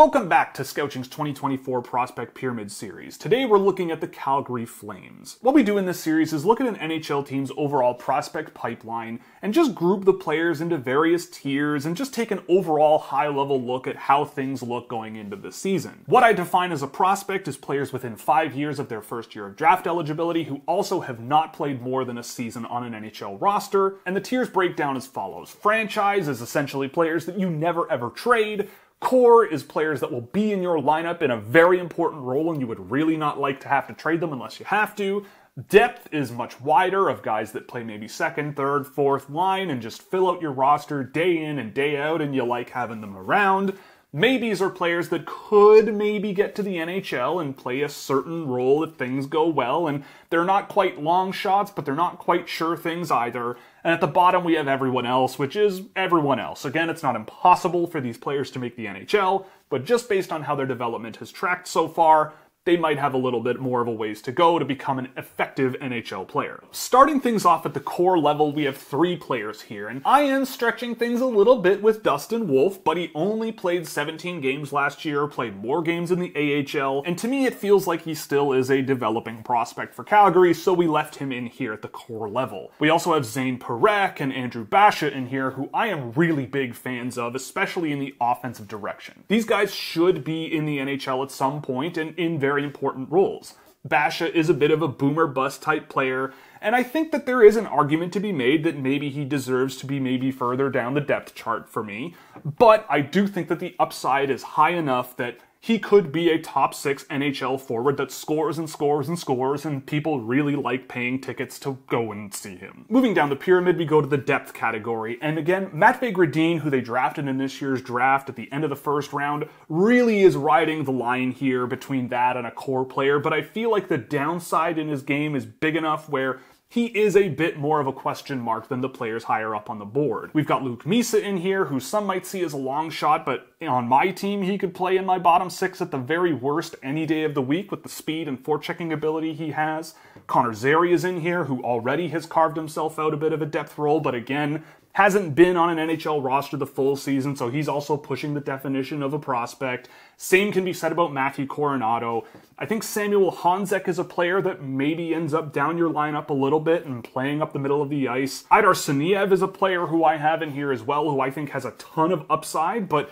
Welcome back to Scouching's 2024 Prospect Pyramid Series. Today we're looking at the Calgary Flames. What we do in this series is look at an NHL team's overall prospect pipeline and just group the players into various tiers and just take an overall high-level look at how things look going into the season. What I define as a prospect is players within 5 years of their first year of draft eligibility who also have not played more than a season on an NHL roster, and the tiers break down as follows. Franchise is essentially players that you never ever trade. Core is players that will be in your lineup in a very important role and you would really not like to have to trade them unless you have to. Depth is much wider, of guys that play maybe second, third, fourth line and just fill out your roster day in and day out and you like having them around. Maybes are players that could maybe get to the NHL and play a certain role if things go well, and they're not quite long shots, but they're not quite sure things either. And at the bottom we have everyone else, which is everyone else. Again, it's not impossible for these players to make the NHL, but just based on how their development has tracked so far, they might have a little bit more of a ways to go to become an effective NHL player. Starting things off at the core level, we have 3 players here, and I am stretching things a little bit with Dustin Wolf, but he only played 17 games last year, played more games in the AHL, and to me it feels like he still is a developing prospect for Calgary, so we left him in here at the core level. We also have Zane Parekh and Andrew Basha in here, who I am really big fans of, especially in the offensive direction. These guys should be in the NHL at some point, and in very important roles. Basha is a bit of a boomer bust type player, and I think that there is an argument to be made that maybe he deserves to be maybe further down the depth chart for me, but I do think that the upside is high enough that he could be a top 6 NHL forward that scores and scores and scores, and people really like paying tickets to go and see him. Moving down the pyramid, we go to the depth category, and again, Matvei Gradin, who they drafted in this year's draft at the end of the first round, really is riding the line here between that and a core player, but I feel like the downside in his game is big enough where he is a bit more of a question mark than the players higher up on the board. We've got Luke Misa in here, who some might see as a long shot, but on my team, he could play in my bottom 6 at the very worst any day of the week with the speed and forechecking ability he has. Connor Zary is in here, who already has carved himself out a bit of a depth role, but again, hasn't been on an NHL roster the full season, so he's also pushing the definition of a prospect. Same can be said about Matthew Coronato. I think Samuel Honzek is a player that maybe ends up down your lineup a little bit and playing up the middle of the ice. Idar Saniev is a player who I have in here as well, who I think has a ton of upside, but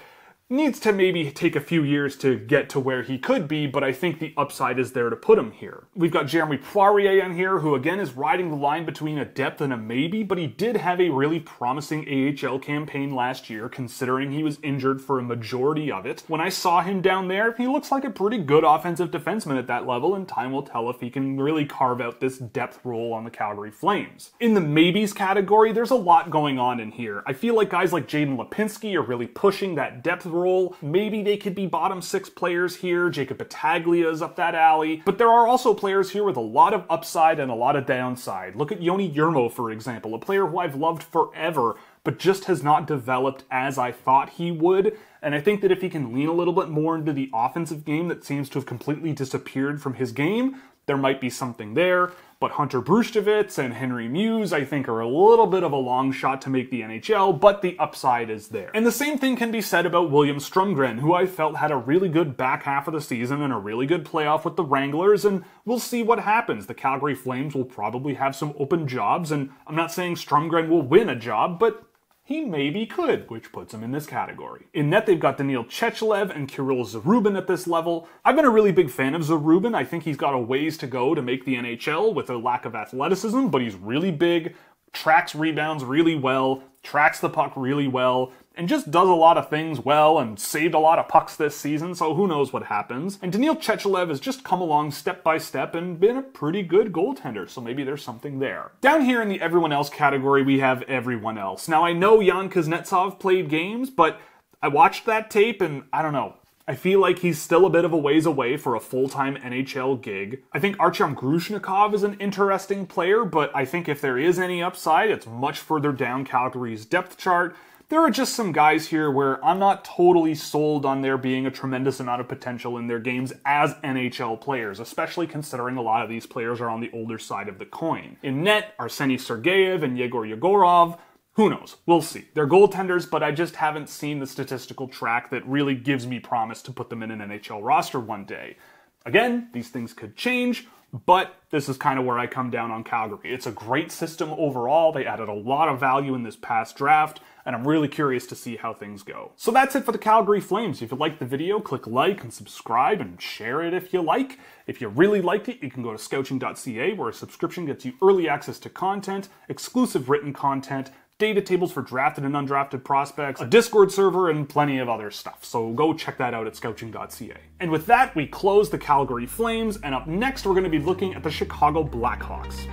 needs to maybe take a few years to get to where he could be, but I think the upside is there to put him here. We've got Jeremy Poirier in here, who again is riding the line between a depth and a maybe, but he did have a really promising AHL campaign last year, considering he was injured for a majority of it. When I saw him down there, he looks like a pretty good offensive defenseman at that level, and time will tell if he can really carve out this depth role on the Calgary Flames. In the maybes category, there's a lot going on in here. I feel like guys like Jaden Lipinski are really pushing that depth role. Maybe they could be bottom 6 players here. Jacob Battaglia is up that alley. But there are also players here with a lot of upside and a lot of downside. Look at Yoni Yermo, for example, a player who I've loved forever, but just has not developed as I thought he would. And I think that if he can lean a little bit more into the offensive game that seems to have completely disappeared from his game, there might be something there. But Hunter Brushtovitz and Henry Muse, I think, are a little bit of a long shot to make the NHL, but the upside is there. And the same thing can be said about William Strumgren, who I felt had a really good back half of the season and a really good playoff with the Wranglers, and we'll see what happens. The Calgary Flames will probably have some open jobs, and I'm not saying Strumgren will win a job, but he maybe could, which puts him in this category. In net, they've got Daniil Chechelev and Kirill Zarubin at this level. I've been a really big fan of Zarubin. I think he's got a ways to go to make the NHL with a lack of athleticism, but he's really big, tracks rebounds really well, tracks the puck really well, and just does a lot of things well and saved a lot of pucks this season, so who knows what happens. And Daniil Chechelev has just come along step by step and been a pretty good goaltender, so maybe there's something there. Down here in the everyone else category, we have everyone else. Now, I know Jan Kuznetsov played games, but I watched that tape and I don't know. I feel like he's still a bit of a ways away for a full-time NHL gig. I think Artyom Grushnikov is an interesting player, but I think if there is any upside, it's much further down Calgary's depth chart. There are just some guys here where I'm not totally sold on there being a tremendous amount of potential in their games as NHL players, especially considering a lot of these players are on the older side of the coin. In net, Arseny Sergeyev and Yegor Yegorov, Who knows? We'll see. They're goaltenders, but I just haven't seen the statistical track that really gives me promise to put them in an NHL roster one day. Again, these things could change, but this is kind of where I come down on Calgary. It's a great system overall. They added a lot of value in this past draft, and I'm really curious to see how things go. So that's it for the Calgary Flames. If you liked the video, click like and subscribe and share it if you like. If you really liked it, you can go to Scouching.ca, where a subscription gets you early access to content, exclusive written content, data tables for drafted and undrafted prospects, a Discord server, and plenty of other stuff. So go check that out at Scouching.ca. And with that, we close the Calgary Flames, and up next we're going to be looking at the Chicago Blackhawks.